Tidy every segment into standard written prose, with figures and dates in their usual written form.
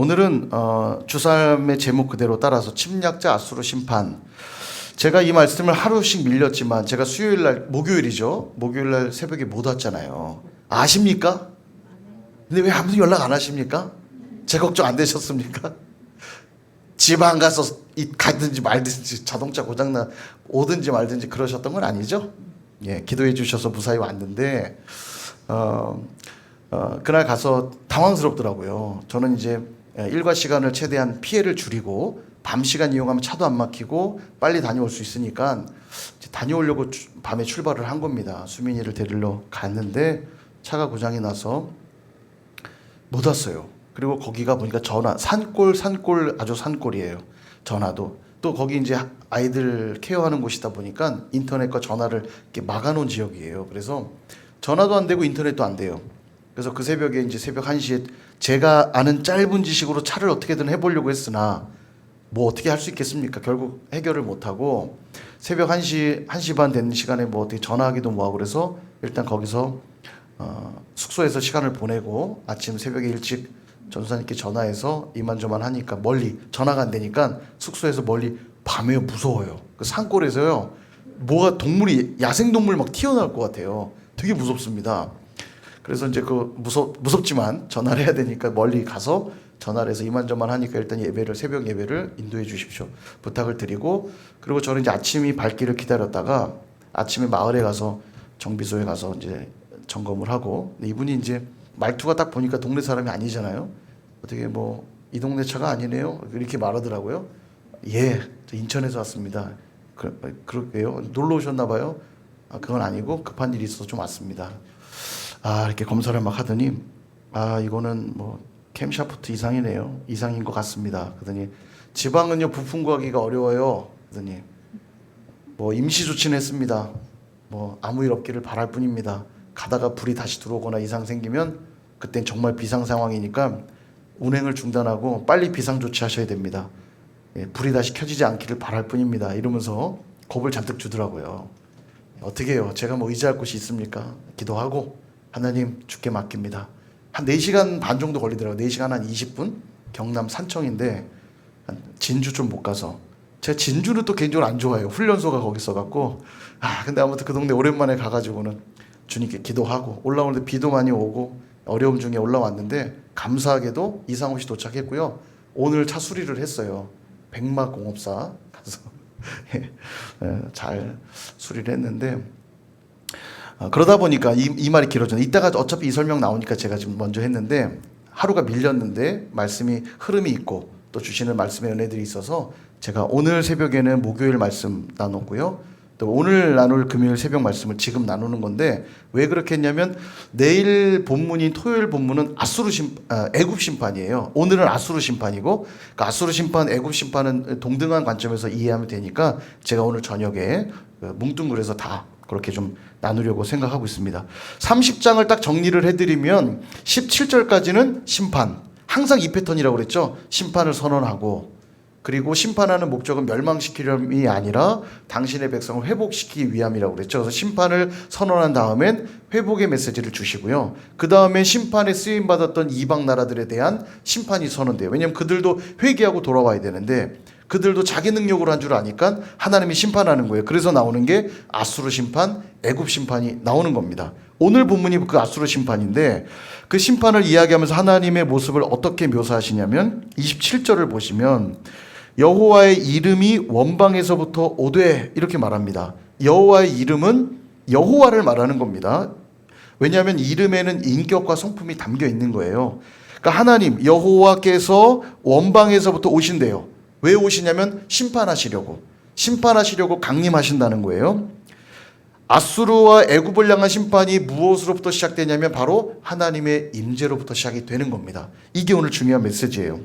오늘은 주삶의 제목 그대로 따라서 침략자 아수르 심판. 제가 이 말씀을 하루씩 밀렸지만 제가 수요일 날 목요일이죠. 목요일 날 새벽에 못 왔잖아요. 아십니까? 근데 왜 아무도 연락 안 하십니까? 제 걱정 안 되셨습니까? 집 안 가서 가든지 말든지 자동차 고장나 오든지 말든지 그러셨던 건 아니죠? 예, 기도해 주셔서 무사히 왔는데 그날 가서 당황스럽더라고요. 저는 이제 일과 시간을 최대한 피해를 줄이고 밤 시간 이용하면 차도 안 막히고 빨리 다녀올 수 있으니까 다녀오려고 밤에 출발을 한 겁니다. 수민이를 데리러 갔는데 차가 고장이 나서 못 왔어요. 그리고 거기가 보니까 산골 아주 산골이에요. 전화도 또 거기 이제 아이들 케어하는 곳이다 보니까 인터넷과 전화를 이렇게 막아놓은 지역이에요. 그래서 전화도 안 되고 인터넷도 안 돼요. 그래서 그 새벽에 이제 새벽 1시에 제가 아는 짧은 지식으로 차를 어떻게든 해보려고 했으나 뭐 어떻게 할 수 있겠습니까? 결국 해결을 못하고 새벽 1시 반 되는 시간에 뭐 어떻게 전화하기도 뭐하고 그래서 일단 거기서 숙소에서 시간을 보내고 아침 새벽에 일찍 전사님께 전화해서 이만저만 하니까 멀리 전화가 안 되니까 숙소에서 멀리 밤에 무서워요. 그 산골에서요 뭐가 동물이 야생동물 막 튀어나올 것 같아요. 되게 무섭습니다. 그래서 이제 무섭지만 전화를 해야 되니까 멀리 가서 전화를 해서 이만저만 하니까 일단 새벽 예배를 인도해 주십시오 부탁을 드리고, 그리고 저는 이제 아침이 밝기를 기다렸다가 아침에 마을에 가서 정비소에 가서 이제 점검을 하고, 이분이 이제 말투가 딱 보니까 동네 사람이 아니잖아요. 어떻게 뭐 이 동네 차가 아니네요 이렇게 말하더라고요. 예, 저 인천에서 왔습니다. 그럴게요. 놀러 오셨나 봐요. 그건 아니고 급한 일이 있어서 좀 왔습니다. 이렇게 검사를 막 하더니 이거는 뭐 캠샤프트 이상이네요. 이상인 것 같습니다. 그러더니 지방은요 부품 구하기가 어려워요. 그러더니 뭐 임시 조치는 했습니다. 뭐 아무 일 없기를 바랄 뿐입니다. 가다가 불이 다시 들어오거나 이상 생기면 그땐 정말 비상 상황이니까 운행을 중단하고 빨리 비상 조치하셔야 됩니다. 예, 불이 다시 켜지지 않기를 바랄 뿐입니다. 이러면서 겁을 잔뜩 주더라고요. 어떻게 해요? 제가 뭐 의지할 곳이 있습니까? 기도하고 하나님 주께 맡깁니다. 한 4시간 반 정도 걸리더라고요. 4시간 한 20분? 경남 산청인데 진주 좀 못 가서. 제가 진주는 또 개인적으로 안 좋아해요. 훈련소가 거기 있어갖고. 근데 아무튼 그 동네 오랜만에 가가지고는 주님께 기도하고 올라오는데 비도 많이 오고 어려움 중에 올라왔는데 감사하게도 이상호 씨 도착했고요. 오늘 차 수리를 했어요. 백마공업사 가서 잘 수리를 했는데 그러다 보니까 이 말이 길어졌네. 이따가 어차피 이 설명 나오니까 제가 지금 먼저 했는데 하루가 밀렸는데 말씀이 흐름이 있고 또 주시는 말씀의 은혜들이 있어서 제가 오늘 새벽에는 목요일 말씀 나눴고요. 또 오늘 나눌 금요일 새벽 말씀을 지금 나누는 건데 왜 그렇게 했냐면 내일 본문인 토요일 본문은 애굽 심판이에요. 오늘은 아수르 심판이고 그러니까 아수르 심판, 애굽 심판은 동등한 관점에서 이해하면 되니까 제가 오늘 저녁에 뭉뚱그려서 다 그렇게 좀 나누려고 생각하고 있습니다. 30장을 딱 정리를 해드리면 17절까지는 심판. 항상 이 패턴이라고 그랬죠. 심판을 선언하고 그리고 심판하는 목적은 멸망시키려함이 아니라 당신의 백성을 회복시키기 위함이라고 그랬죠. 그래서 심판을 선언한 다음엔 회복의 메시지를 주시고요. 그 다음에 심판에 쓰임받았던 이방 나라들에 대한 심판이 선언돼요. 왜냐하면 그들도 회개하고 돌아와야 되는데 그들도 자기 능력으로 한 줄 아니까 하나님이 심판하는 거예요. 그래서 나오는 게 아수르 심판, 애굽 심판이 나오는 겁니다. 오늘 본문이 그 아수르 심판인데 그 심판을 이야기하면서 하나님의 모습을 어떻게 묘사하시냐면 27절을 보시면 여호와의 이름이 원방에서부터 오되 이렇게 말합니다. 여호와의 이름은 여호와를 말하는 겁니다. 왜냐하면 이름에는 인격과 성품이 담겨 있는 거예요. 그러니까 하나님 여호와께서 원방에서부터 오신대요. 왜 오시냐면 심판하시려고 강림하신다는 거예요. 아수르와 애굽을 향한 심판이 무엇으로부터 시작되냐면 바로 하나님의 임재로부터 시작이 되는 겁니다. 이게 오늘 중요한 메시지예요.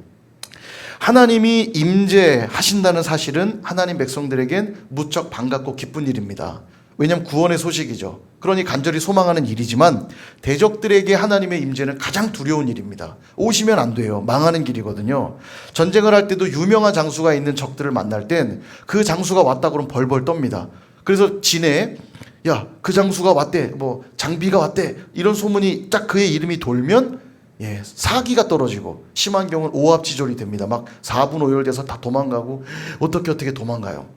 하나님이 임재하신다는 사실은 하나님 백성들에겐 무척 반갑고 기쁜 일입니다. 왜냐하면 구원의 소식이죠. 그러니 간절히 소망하는 일이지만 대적들에게 하나님의 임재는 가장 두려운 일입니다. 오시면 안 돼요. 망하는 길이거든요. 전쟁을 할 때도 유명한 장수가 있는 적들을 만날 땐 그 장수가 왔다 그러면 벌벌 떱니다. 그래서 진에 야, 그 장수가 왔대, 뭐 장비가 왔대 이런 소문이 딱 그의 이름이 돌면 사기가 떨어지고 심한 경우는 오합지졸이 됩니다. 막 4분 오열돼서 다 도망가고 어떻게 도망가요.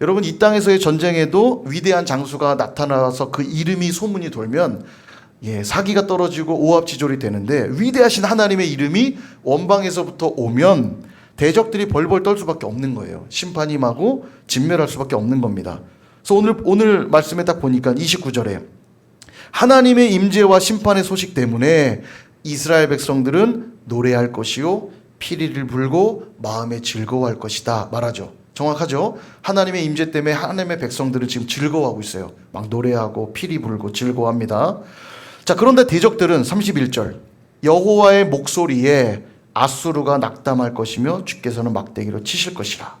여러분, 이 땅에서의 전쟁에도 위대한 장수가 나타나서 그 이름이 소문이 돌면 사기가 떨어지고 오합지졸이 되는데, 위대하신 하나님의 이름이 원방에서부터 오면 대적들이 벌벌 떨 수밖에 없는 거예요. 심판이 임하고 진멸할 수밖에 없는 겁니다. 그래서 오늘 말씀에 딱 보니까 29절에 하나님의 임재와 심판의 소식 때문에 이스라엘 백성들은 노래할 것이요 피리를 불고 마음에 즐거워할 것이다 말하죠. 정확하죠? 하나님의 임재 때문에 하나님의 백성들은 지금 즐거워하고 있어요. 막 노래하고 피리 불고 즐거워합니다. 자, 그런데 대적들은 31절 여호와의 목소리에 아수르가 낙담할 것이며 주께서는 막대기로 치실 것이라.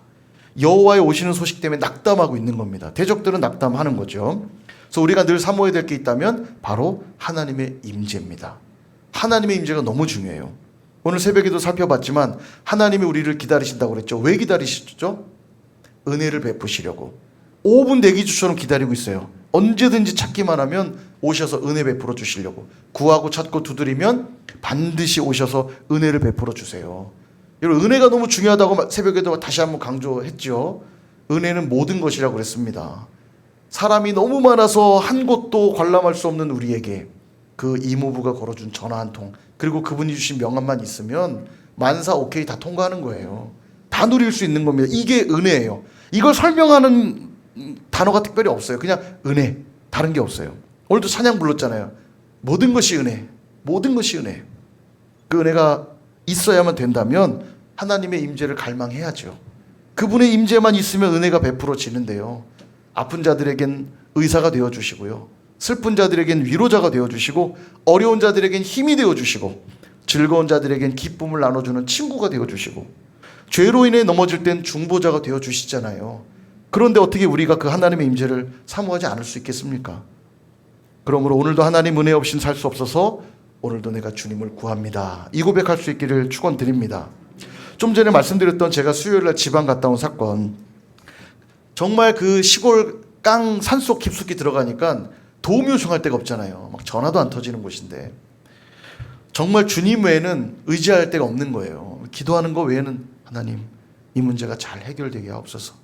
여호와의 오시는 소식 때문에 낙담하고 있는 겁니다. 대적들은 낙담하는 거죠. 그래서 우리가 늘 사모해야 될 게 있다면 바로 하나님의 임재입니다. 하나님의 임재가 너무 중요해요. 오늘 새벽에도 살펴봤지만 하나님이 우리를 기다리신다고 그랬죠. 왜 기다리시죠? 은혜를 베푸시려고. 5분 대기주처럼 기다리고 있어요. 언제든지 찾기만 하면 오셔서 은혜 베풀어 주시려고. 구하고 찾고 두드리면 반드시 오셔서 은혜를 베풀어 주세요. 여러분, 은혜가 너무 중요하다고 새벽에도 다시 한번 강조했죠. 은혜는 모든 것이라고 그랬습니다. 사람이 너무 많아서 한 곳도 관람할 수 없는 우리에게 그 이모부가 걸어준 전화 한 통, 그리고 그분이 주신 명함만 있으면 만사 오케이 다 통과하는 거예요. 다 누릴 수 있는 겁니다. 이게 은혜예요. 이걸 설명하는 단어가 특별히 없어요. 그냥 은혜, 다른 게 없어요. 오늘도 찬양 불렀잖아요. 모든 것이 은혜, 모든 것이 은혜. 그 은혜가 있어야만 된다면 하나님의 임재를 갈망해야죠. 그분의 임재만 있으면 은혜가 베풀어지는데요. 아픈 자들에겐 의사가 되어주시고요, 슬픈 자들에겐 위로자가 되어주시고, 어려운 자들에겐 힘이 되어주시고, 즐거운 자들에겐 기쁨을 나눠주는 친구가 되어주시고, 죄로 인해 넘어질 땐 중보자가 되어주시잖아요. 그런데 어떻게 우리가 그 하나님의 임재를 사모하지 않을 수 있겠습니까? 그러므로 오늘도 하나님 은혜 없이는 살 수 없어서 오늘도 내가 주님을 구합니다, 이 고백할 수 있기를 축원드립니다. 좀 전에 말씀드렸던 제가 수요일날 지방 갔다 온 사건, 정말 그 시골 깡 산속 깊숙이 들어가니까 도움 요청할 데가 없잖아요. 막 전화도 안 터지는 곳인데 정말 주님 외에는 의지할 데가 없는 거예요. 기도하는 거 외에는 하나님 이 문제가 잘 해결되게 하옵소서.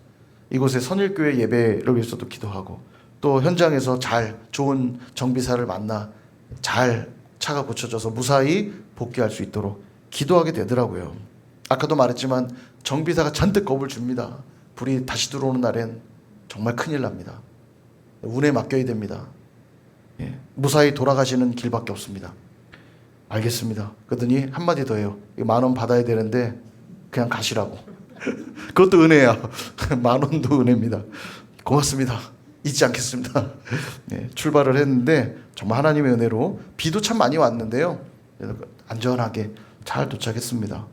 이곳에 선일교회 예배를 위해서도 기도하고, 또 현장에서 잘 좋은 정비사를 만나 잘 차가 고쳐져서 무사히 복귀할 수 있도록 기도하게 되더라고요. 아까도 말했지만 정비사가 잔뜩 겁을 줍니다. 불이 다시 들어오는 날엔 정말 큰일 납니다. 운에 맡겨야 됩니다. 무사히 돌아가시는 길밖에 없습니다. 알겠습니다. 그러더니 한마디 더 해요. 10,000원 받아야 되는데 그냥 가시라고. 그것도 은혜야. 10,000원도 은혜입니다. 고맙습니다. 잊지 않겠습니다. 출발을 했는데 정말 하나님의 은혜로 비도 참 많이 왔는데요, 안전하게 잘 도착했습니다.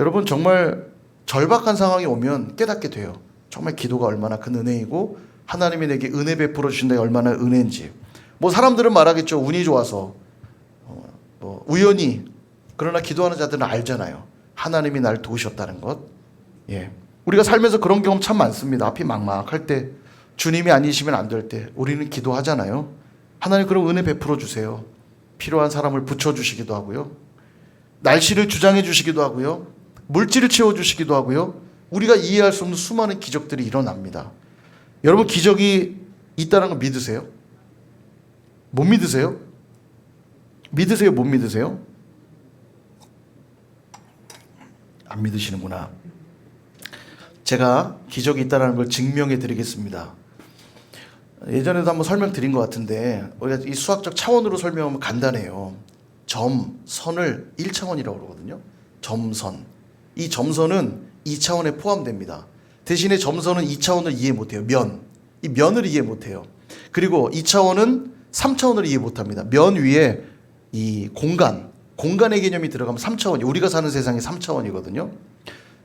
여러분, 정말 절박한 상황이 오면 깨닫게 돼요. 정말 기도가 얼마나 큰 은혜이고 하나님이 내게 은혜 베풀어 주신다 얼마나 은혜인지. 뭐 사람들은 말하겠죠. 운이 좋아서, 우연히. 그러나 기도하는 자들은 알잖아요. 하나님이 날 도우셨다는 것. 우리가 살면서 그런 경험 참 많습니다. 앞이 막막할 때, 주님이 아니시면 안 될 때 우리는 기도하잖아요. 하나님 그럼 은혜 베풀어 주세요. 필요한 사람을 붙여주시기도 하고요, 날씨를 주장해 주시기도 하고요, 물질을 채워주시기도 하고요. 우리가 이해할 수 없는 수많은 기적들이 일어납니다. 여러분, 기적이 있다는 거 믿으세요? 못 믿으세요? 믿으세요? 못 믿으세요? 안 믿으시는구나. 제가 기적이 있다는 걸 증명해 드리겠습니다. 예전에도 한번 설명드린 것 같은데, 우리가 이 수학적 차원으로 설명하면 간단해요. 점, 선을 1차원이라고 그러거든요. 점선. 이 점선은 2차원에 포함됩니다. 대신에 점선은 2차원을 이해 못해요. 이 면을 이해 못해요. 그리고 2차원은 3차원을 이해 못합니다. 면 위에 이 공간의 개념이 들어가면 3차원이, 우리가 사는 세상이 3차원이거든요.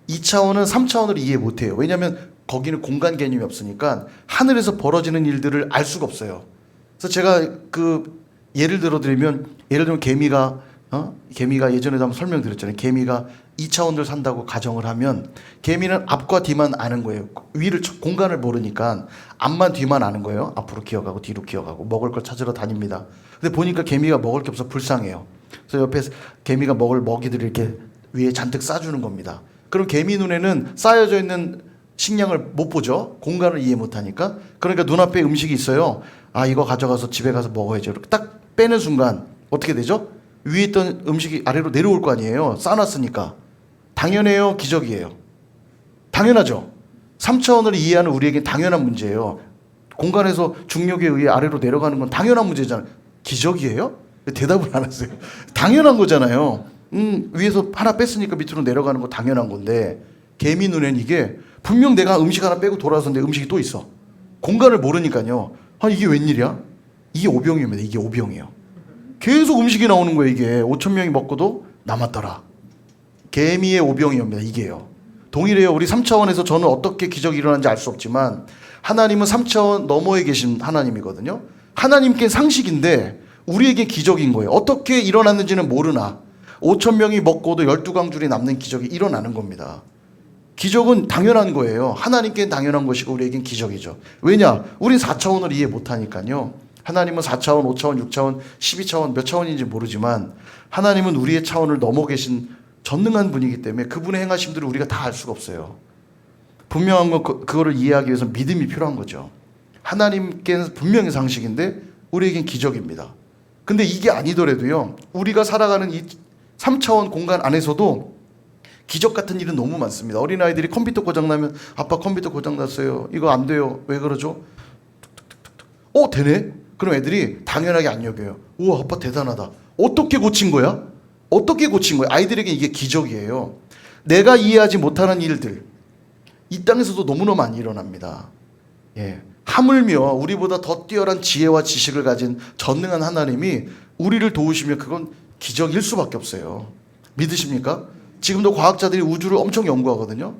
2차원은 3차원을 이해 못해요. 왜냐하면 거기는 공간 개념이 없으니까 하늘에서 벌어지는 일들을 알 수가 없어요. 그래서 제가 예를 들면 개미가 예전에도 한번 설명드렸잖아요. 개미가 2차원을 산다고 가정을 하면 개미는 앞과 뒤만 아는 거예요. 공간을 모르니까 앞만 뒤만 아는 거예요. 앞으로 기어가고 뒤로 기어가고 먹을 걸 찾으러 다닙니다. 근데 보니까 개미가 먹을 게 없어 불쌍해요. 그래서 옆에 개미가 먹을 먹이들을 이렇게 위에 잔뜩 싸주는 겁니다. 그럼 개미 눈에는 쌓여져 있는 식량을 못 보죠. 공간을 이해 못 하니까. 그러니까 눈앞에 음식이 있어요. 아, 이거 가져가서 집에 가서 먹어야죠. 이렇게 딱 빼는 순간 어떻게 되죠? 위에 있던 음식이 아래로 내려올 거 아니에요. 싸놨으니까. 당연해요, 기적이에요? 당연하죠. 3차원을 이해하는 우리에겐 당연한 문제예요. 공간에서 중력에 의해 아래로 내려가는 건 당연한 문제잖아요. 기적이에요? 대답을 안 하세요. 당연한 거잖아요. 위에서 하나 뺐으니까 밑으로 내려가는 거 당연한 건데, 개미 눈엔 이게 분명 내가 음식 하나 빼고 돌아서는데 음식이 또 있어. 공간을 모르니까요. 아, 이게 웬일이야? 이게 오병이입니다. 이게 오병이에요. 계속 음식이 나오는 거예요. 이게 5천 명이 먹고도 남았더라. 개미의 오병이옵니다. 이게요. 동일해요. 우리 3차원에서 저는 어떻게 기적이 일어난지 알 수 없지만 하나님은 3차원 너머에 계신 하나님이거든요. 하나님께 상식인데 우리에게 기적인 거예요. 어떻게 일어났는지는 모르나 5천 명이 먹고도 12광줄이 남는 기적이 일어나는 겁니다. 기적은 당연한 거예요. 하나님께는 당연한 것이고 우리에겐 기적이죠. 왜냐? 우린 4차원을 이해 못하니까요. 하나님은 4차원, 5차원, 6차원, 12차원 몇 차원인지 모르지만 하나님은 우리의 차원을 넘어 계신 전능한 분이기 때문에 그분의 행하심들을 우리가 다 알 수가 없어요. 분명한 건 그거를 이해하기 위해서 믿음이 필요한 거죠. 하나님께는 분명히 상식인데 우리에겐 기적입니다. 근데 이게 아니더라도요. 우리가 살아가는 이 3차원 공간 안에서도 기적 같은 일은 너무 많습니다. 어린아이들이 컴퓨터 고장나면 아빠 컴퓨터 고장났어요. 이거 안 돼요. 왜 그러죠? 되네? 그럼 애들이 당연하게 안 여겨요. 우와, 아빠 대단하다. 어떻게 고친 거야? 어떻게 고친 거야? 아이들에게 이게 기적이에요. 내가 이해하지 못하는 일들 이 땅에서도 너무나 많이 일어납니다. 예. 하물며 우리보다 더 뛰어난 지혜와 지식을 가진 전능한 하나님이 우리를 도우시면 그건 기적일 수밖에 없어요. 믿으십니까? 지금도 과학자들이 우주를 엄청 연구하거든요.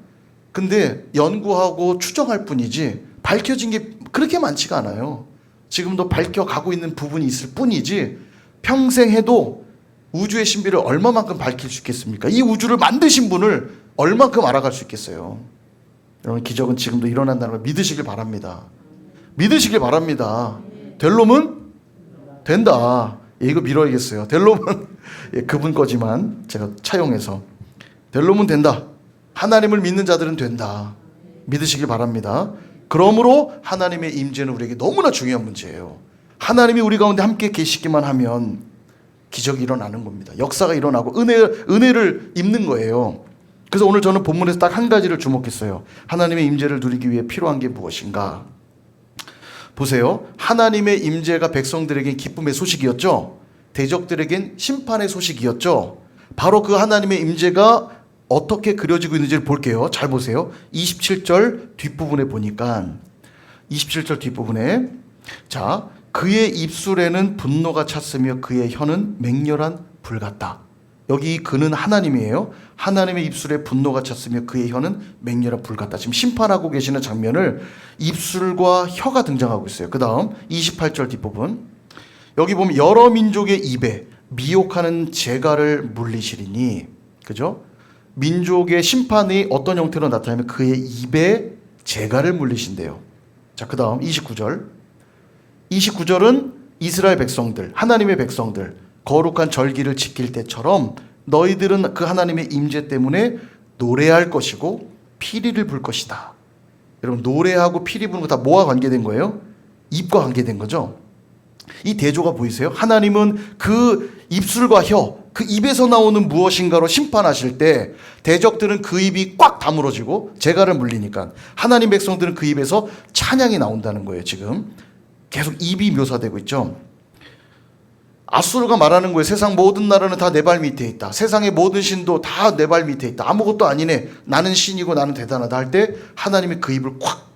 근데 연구하고 추정할 뿐이지 밝혀진 게 그렇게 많지가 않아요. 지금도 밝혀가고 있는 부분이 있을 뿐이지 평생 해도 우주의 신비를 얼마만큼 밝힐 수 있겠습니까? 이 우주를 만드신 분을 얼마만큼 알아갈 수 있겠어요? 여러분, 기적은 지금도 일어난다는 걸 믿으시길 바랍니다. 믿으시길 바랍니다. 될 놈은 된다. 이거 밀어야겠어요. 될 놈은 그분 거지만 제가 차용해서 될 놈은 된다. 하나님을 믿는 자들은 된다. 믿으시길 바랍니다. 그러므로 하나님의 임재는 우리에게 너무나 중요한 문제예요. 하나님이 우리 가운데 함께 계시기만 하면 기적이 일어나는 겁니다. 역사가 일어나고 은혜를 입는 거예요. 그래서 오늘 저는 본문에서 딱 한 가지를 주목했어요. 하나님의 임재를 누리기 위해 필요한 게 무엇인가? 보세요. 하나님의 임재가 백성들에겐 기쁨의 소식이었죠. 대적들에겐 심판의 소식이었죠. 바로 그 하나님의 임재가 어떻게 그려지고 있는지를 볼게요. 잘 보세요. 27절 뒷부분에 보니까 27절 뒷부분에 자, 그의 입술에는 분노가 찼으며 그의 혀는 맹렬한 불 같다. 여기 그는 하나님이에요. 하나님의 입술에 분노가 찼으며 그의 혀는 맹렬한 불 같다. 지금 심판하고 계시는 장면을 입술과 혀가 등장하고 있어요. 그 다음 28절 뒷부분 여기 보면 여러 민족의 입에 미혹하는 재갈을 물리시리니, 그죠? 민족의 심판이 어떤 형태로 나타나면 그의 입에 재갈을 물리신대요. 자, 그 다음 29절은 이스라엘 백성들, 하나님의 백성들, 거룩한 절기를 지킬 때처럼 너희들은 그 하나님의 임재 때문에 노래할 것이고 피리를 불 것이다. 여러분, 노래하고 피리 부는 거 다 뭐와 관계된 거예요? 입과 관계된 거죠. 이 대조가 보이세요? 하나님은 그 입술과 혀, 그 입에서 나오는 무엇인가로 심판하실 때 대적들은 그 입이 꽉 다물어지고 재갈을 물리니까 하나님 백성들은 그 입에서 찬양이 나온다는 거예요. 지금 계속 입이 묘사되고 있죠. 아수르가 말하는 거예요. 세상 모든 나라는 다 내 발 밑에 있다. 세상의 모든 신도 다 내 발 밑에 있다. 아무것도 아니네. 나는 신이고 나는 대단하다 할 때 하나님이 그 입을 콱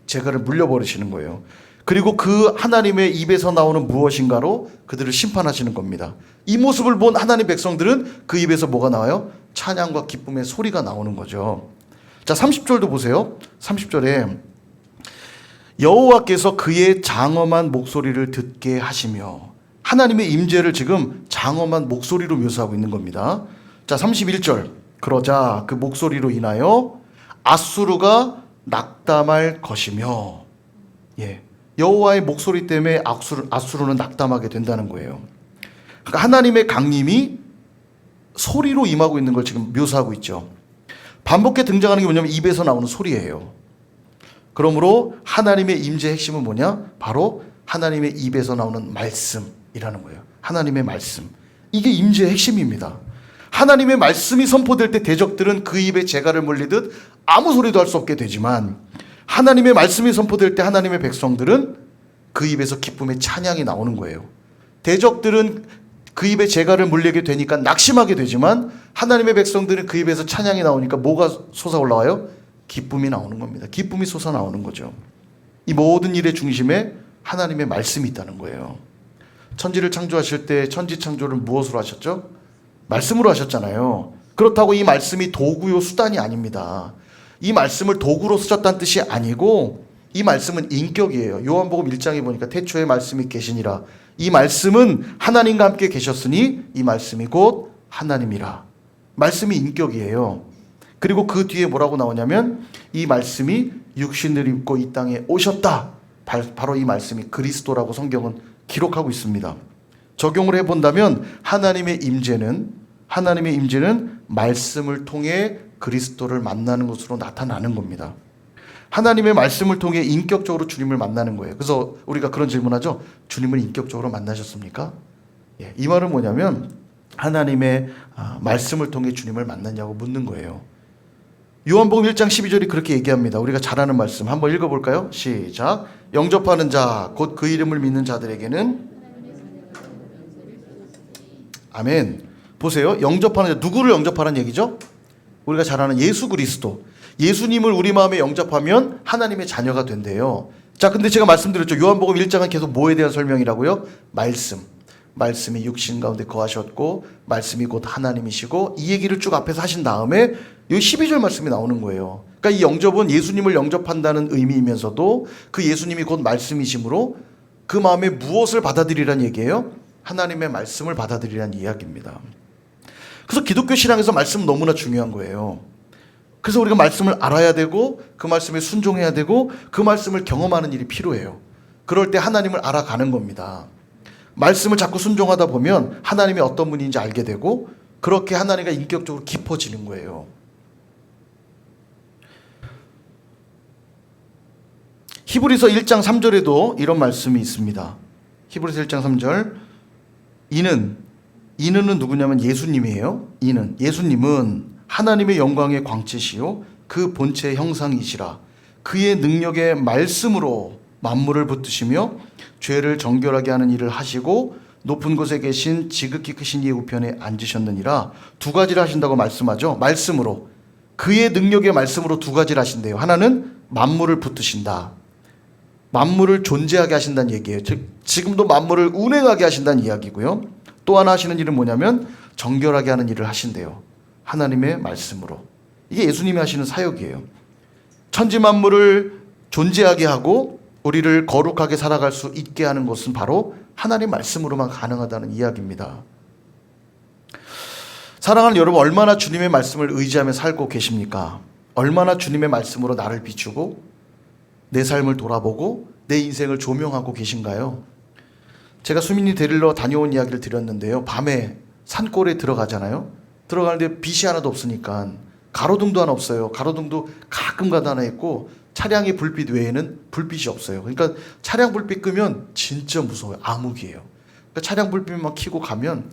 재갈을 물려버리시는 거예요. 그리고 그 하나님의 입에서 나오는 무엇인가로 그들을 심판하시는 겁니다. 이 모습을 본 하나님 백성들은 그 입에서 뭐가 나와요? 찬양과 기쁨의 소리가 나오는 거죠. 자, 30절도 보세요. 30절에 여호와께서 그의 장엄한 목소리를 듣게 하시며, 하나님의 임재를 지금 장엄한 목소리로 묘사하고 있는 겁니다. 자, 31절. 그러자 그 목소리로 인하여 아수르가 낙담할 것이며, 여호와의 목소리 때문에 아수르는 낙담하게 된다는 거예요. 그러니까 하나님의 강림이 소리로 임하고 있는 걸 지금 묘사하고 있죠. 반복해 등장하는 게 뭐냐면 입에서 나오는 소리예요. 그러므로 하나님의 임재의 핵심은 뭐냐? 바로 하나님의 입에서 나오는 말씀이라는 거예요. 하나님의 말씀. 이게 임재의 핵심입니다. 하나님의 말씀이 선포될 때 대적들은 그 입에 재갈을 물리듯 아무 소리도 할 수 없게 되지만, 하나님의 말씀이 선포될 때 하나님의 백성들은 그 입에서 기쁨의 찬양이 나오는 거예요. 대적들은 그 입에 재갈을 물리게 되니까 낙심하게 되지만, 하나님의 백성들은 그 입에서 찬양이 나오니까 뭐가 솟아올라와요? 기쁨이 나오는 겁니다. 기쁨이 솟아나오는 거죠. 이 모든 일의 중심에 하나님의 말씀이 있다는 거예요. 천지를 창조하실 때 천지 창조를 무엇으로 하셨죠? 말씀으로 하셨잖아요. 그렇다고 이 말씀이 도구요 수단이 아닙니다. 이 말씀을 도구로 쓰셨다는 뜻이 아니고, 이 말씀은 인격이에요. 요한복음 1장에 보니까 태초에 말씀이 계시니라. 이 말씀은 하나님과 함께 계셨으니 이 말씀이 곧 하나님이라. 말씀이 인격이에요. 그리고 그 뒤에 뭐라고 나오냐면, 이 말씀이 육신을 입고 이 땅에 오셨다. 바로 이 말씀이 그리스도라고 성경은 기록하고 있습니다. 적용을 해본다면 하나님의 임재는 말씀을 통해 그리스도를 만나는 것으로 나타나는 겁니다. 하나님의 말씀을 통해 인격적으로 주님을 만나는 거예요. 그래서 우리가 그런 질문하죠. 주님을 인격적으로 만나셨습니까? 이 말은 뭐냐면 하나님의 말씀을 통해 주님을 만났냐고 묻는 거예요. 요한복음 1장 12절이 그렇게 얘기합니다. 우리가 잘 아는 말씀 한번 읽어볼까요? 시작. 영접하는 자 곧 그 이름을 믿는 자들에게는, 아멘. 보세요. 영접하는 자, 누구를 영접하는 얘기죠? 우리가 잘 아는 예수 그리스도. 예수님을 우리 마음에 영접하면 하나님의 자녀가 된대요. 자, 근데 제가 말씀드렸죠. 요한복음 1장은 계속 뭐에 대한 설명이라고요? 말씀. 말씀이 육신 가운데 거하셨고 말씀이 곧 하나님이시고, 이 얘기를 쭉 앞에서 하신 다음에 여기 12절 말씀이 나오는 거예요. 그러니까 이 영접은 예수님을 영접한다는 의미이면서도 그 예수님이 곧 말씀이시므로 그 마음에 무엇을 받아들이라는 얘기예요? 하나님의 말씀을 받아들이라는 이야기입니다. 그래서 기독교 신앙에서 말씀은 너무나 중요한 거예요. 그래서 우리가 말씀을 알아야 되고 그 말씀에 순종해야 되고 그 말씀을 경험하는 일이 필요해요. 그럴 때 하나님을 알아가는 겁니다. 말씀을 자꾸 순종하다 보면 하나님이 어떤 분인지 알게 되고, 그렇게 하나님과 인격적으로 깊어지는 거예요. 히브리서 1장 3절에도 이런 말씀이 있습니다. 히브리서 1장 3절. 이는은 누구냐면 예수님이에요. 예수님은 하나님의 영광의 광채시요 그 본체의 형상이시라. 그의 능력의 말씀으로 만물을 붙드시며 죄를 정결하게 하는 일을 하시고 높은 곳에 계신 지극히 크신 이의 우편에 앉으셨느니라. 두 가지를 하신다고 말씀하죠. 말씀으로, 그의 능력의 말씀으로 두 가지를 하신대요. 하나는 만물을 붙드신다. 만물을 존재하게 하신다는 얘기예요. 즉 지금도 만물을 운행하게 하신다는 이야기고요. 또 하나 하시는 일은 뭐냐면 정결하게 하는 일을 하신대요. 하나님의 말씀으로. 이게 예수님이 하시는 사역이에요. 천지 만물을 존재하게 하고 우리를 거룩하게 살아갈 수 있게 하는 것은 바로 하나님 말씀으로만 가능하다는 이야기입니다. 사랑하는 여러분, 얼마나 주님의 말씀을 의지하며 살고 계십니까? 얼마나 주님의 말씀으로 나를 비추고 내 삶을 돌아보고 내 인생을 조명하고 계신가요? 제가 수민이 데리러 다녀온 이야기를 드렸는데요. 밤에 산골에 들어가잖아요. 들어가는데 빛이 하나도 없으니까, 가로등도 하나 없어요. 가로등도 가끔 가다 하나 있고 차량의 불빛 외에는 불빛이 없어요. 그러니까 차량 불빛 끄면 진짜 무서워요. 암흑이에요. 그러니까 차량 불빛만 켜고 가면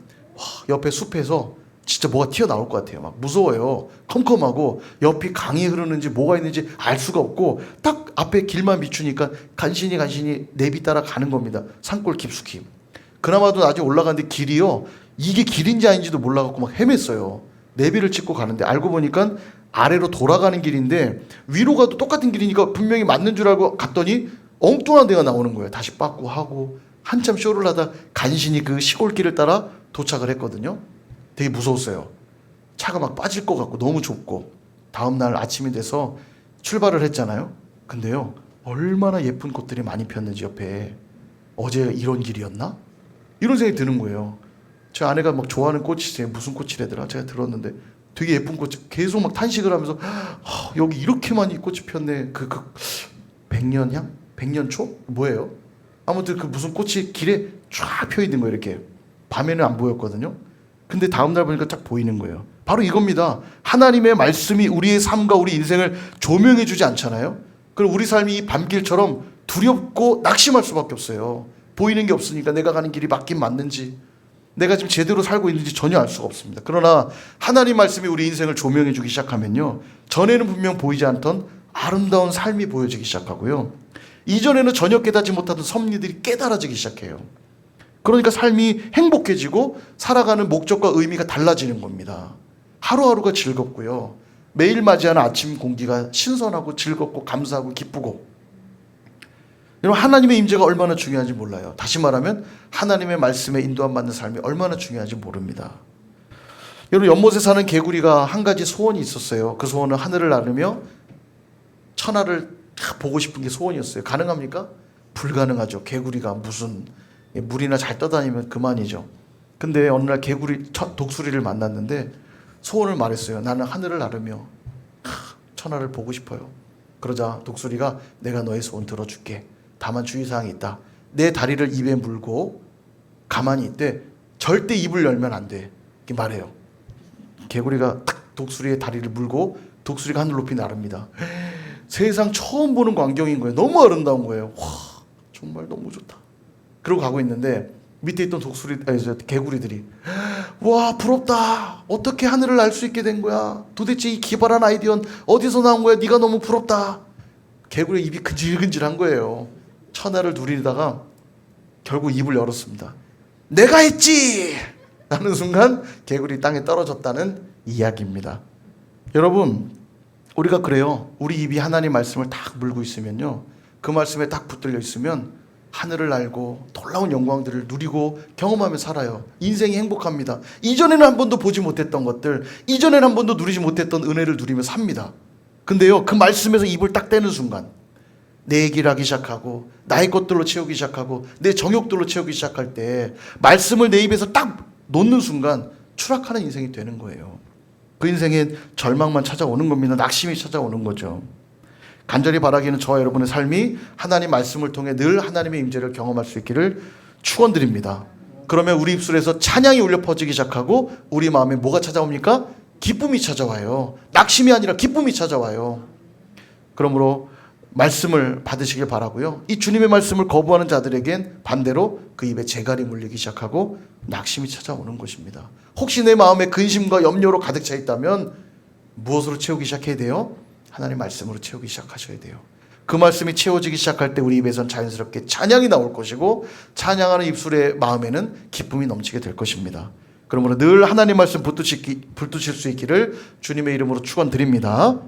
옆에 숲에서 진짜 뭐가 튀어나올 것 같아요. 막 무서워요. 컴컴하고 옆이 강이 흐르는지 뭐가 있는지 알 수가 없고 딱 앞에 길만 비추니까 간신히 내비 따라 가는 겁니다. 산골 깊숙이. 그나마도 나중에 올라가는데 길이요, 이게 길인지 아닌지도 몰라갖고 막 헤맸어요. 내비를 찍고 가는데 알고 보니까 아래로 돌아가는 길인데 위로 가도 똑같은 길이니까 분명히 맞는 줄 알고 갔더니 엉뚱한 데가 나오는 거예요. 다시 빠꾸 하고 한참 쇼를 하다 간신히 그 시골길을 따라 도착을 했거든요. 되게 무서웠어요. 차가 막 빠질 것 같고 너무 좁고. 다음날 아침이 돼서 출발을 했잖아요. 근데요, 얼마나 예쁜 꽃들이 많이 폈는지 옆에, 어제 이런 길이었나? 이런 생각이 드는 거예요. 제 아내가 막 좋아하는 꽃이 있어요. 무슨 꽃이래더라 제가 들었는데 되게 예쁜 꽃이, 계속 막 탄식을 하면서 여기 이렇게 많이 꽃이 폈네. 그 100년향? 100년초? 뭐예요? 아무튼 그 무슨 꽃이 길에 쫙 펴 있는 거예요. 이렇게 밤에는 안 보였거든요. 근데 다음날 보니까 딱 보이는 거예요. 바로 이겁니다. 하나님의 말씀이 우리의 삶과 우리 인생을 조명해 주지 않잖아요. 그럼 우리 삶이 이 밤길처럼 두렵고 낙심할 수밖에 없어요. 보이는 게 없으니까 내가 가는 길이 맞긴 맞는지, 내가 지금 제대로 살고 있는지 전혀 알 수가 없습니다. 그러나 하나님 말씀이 우리 인생을 조명해 주기 시작하면요, 전에는 분명 보이지 않던 아름다운 삶이 보여지기 시작하고요, 이전에는 전혀 깨닫지 못하던 섭리들이 깨달아지기 시작해요. 그러니까 삶이 행복해지고 살아가는 목적과 의미가 달라지는 겁니다. 하루하루가 즐겁고요, 매일 맞이하는 아침 공기가 신선하고 즐겁고 감사하고 기쁘고. 여러분, 하나님의 임재가 얼마나 중요한지 몰라요. 다시 말하면 하나님의 말씀에 인도함 받는 삶이 얼마나 중요한지 모릅니다. 여러분, 연못에 사는 개구리가 한 가지 소원이 있었어요. 그 소원은 하늘을 나르며 천하를 보고 싶은 게 소원이었어요. 가능합니까? 불가능하죠. 개구리가 무슨 물이나 잘 떠다니면 그만이죠. 근데 어느 날 독수리를 만났는데 소원을 말했어요. 나는 하늘을 나르며 천하를 보고 싶어요. 그러자 독수리가 내가 너의 소원 들어줄게. 다만 주의사항이 있다. 내 다리를 입에 물고 가만히 있대. 절대 입을 열면 안 돼. 이렇게 말해요. 개구리가 독수리의 다리를 물고 독수리가 하늘 높이 나릅니다. 세상 처음 보는 광경인 거예요. 너무 아름다운 거예요. 와, 정말 너무 좋다. 그러고 가고 있는데 밑에 있던 개구리들이 와, 부럽다. 어떻게 하늘을 날 수 있게 된 거야? 도대체 이 기발한 아이디어는 어디서 나온 거야? 네가 너무 부럽다. 개구리 입이 근질근질한 거예요. 천하를 누리다가 결국 입을 열었습니다. 내가 했지! 라는 순간 개구리 땅에 떨어졌다는 이야기입니다. 여러분, 우리가 그래요. 우리 입이 하나님 말씀을 딱 물고 있으면요, 그 말씀에 딱 붙들려 있으면 하늘을 날고 놀라운 영광들을 누리고 경험하며 살아요. 인생이 행복합니다. 이전에는 한 번도 보지 못했던 것들, 이전에는 한 번도 누리지 못했던 은혜를 누리며 삽니다. 근데요, 그 말씀에서 입을 딱 떼는 순간 내 얘기를 하기 시작하고 나의 것들로 채우기 시작하고 내 정욕들로 채우기 시작할 때 말씀을 내 입에서 딱 놓는 순간 추락하는 인생이 되는 거예요. 그 인생에 절망만 찾아오는 겁니다. 낙심이 찾아오는 거죠. 간절히 바라기는 저와 여러분의 삶이 하나님 말씀을 통해 늘 하나님의 임재를 경험할 수 있기를 축원드립니다. 그러면 우리 입술에서 찬양이 울려 퍼지기 시작하고 우리 마음에 뭐가 찾아옵니까? 기쁨이 찾아와요. 낙심이 아니라 기쁨이 찾아와요. 그러므로 말씀을 받으시길 바라고요. 이 주님의 말씀을 거부하는 자들에겐 반대로 그 입에 재갈이 물리기 시작하고 낙심이 찾아오는 것입니다. 혹시 내 마음에 근심과 염려로 가득 차 있다면 무엇으로 채우기 시작해야 돼요? 하나님 말씀으로 채우기 시작하셔야 돼요. 그 말씀이 채워지기 시작할 때 우리 입에선 자연스럽게 찬양이 나올 것이고 찬양하는 입술의 마음에는 기쁨이 넘치게 될 것입니다. 그러므로 늘 하나님 말씀 붙드실 수 있기를 주님의 이름으로 축원드립니다.